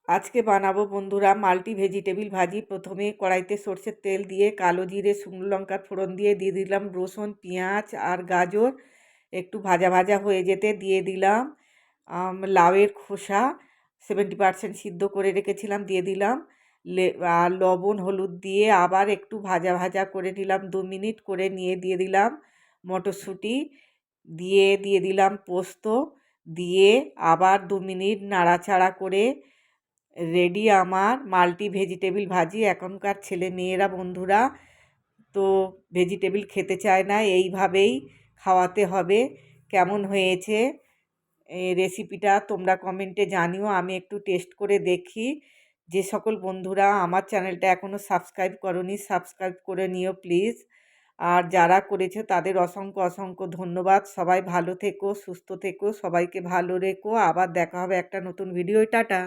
আজকে বানাবো বন্ধুরা মাল্টি ভেজিটেবিল ভাজি। প্রথমে কড়াইতে সর্ষের তেল দিয়ে কালো জিরে শুকনো লঙ্কার ফোড়ন দিয়ে দিলাম রসুন পেঁয়াজ আর গাজর। একটু ভাজা ভাজা হয়ে যেতে দিয়ে দিলাম লাউয়ের খোসা 70% সিদ্ধ করে রেখেছিলাম, দিয়ে দিলাম আর লবণ হলুদ দিয়ে আবার একটু ভাজা ভাজা করে নিলাম, 2 মিনিট করে নিয়ে দিয়ে দিলাম মটরশুঁটি, দিয়ে দিলাম পোস্ত, দিয়ে আবার 2 মিনিট নাড়াচাড়া করে রেডি আমার মাল্টি ভেজিটেবিল ভাজি। এখনকার ছেলে মেয়েরা বন্ধুরা তো ভেজিটেবিল খেতে চায় না, এইভাবেই খাওয়াতে হবে। কেমন হয়েছে এই রেসিপিটা তোমরা কমেন্টে জানিও, আমি একটু টেস্ট করে দেখি। যে সকল বন্ধুরা আমার চ্যানেলটা এখনও সাবস্ক্রাইব করনি সাবস্ক্রাইব করে নিও প্লিজ। আর যারা করেছো তাদের অসংখ্য অসংখ্য ধন্যবাদ। সবাই ভালো থেকো, সুস্থ থেকো, সবাইকে ভালো রেখো। আবার দেখা হবে একটা নতুন ভিডিও। টাটা।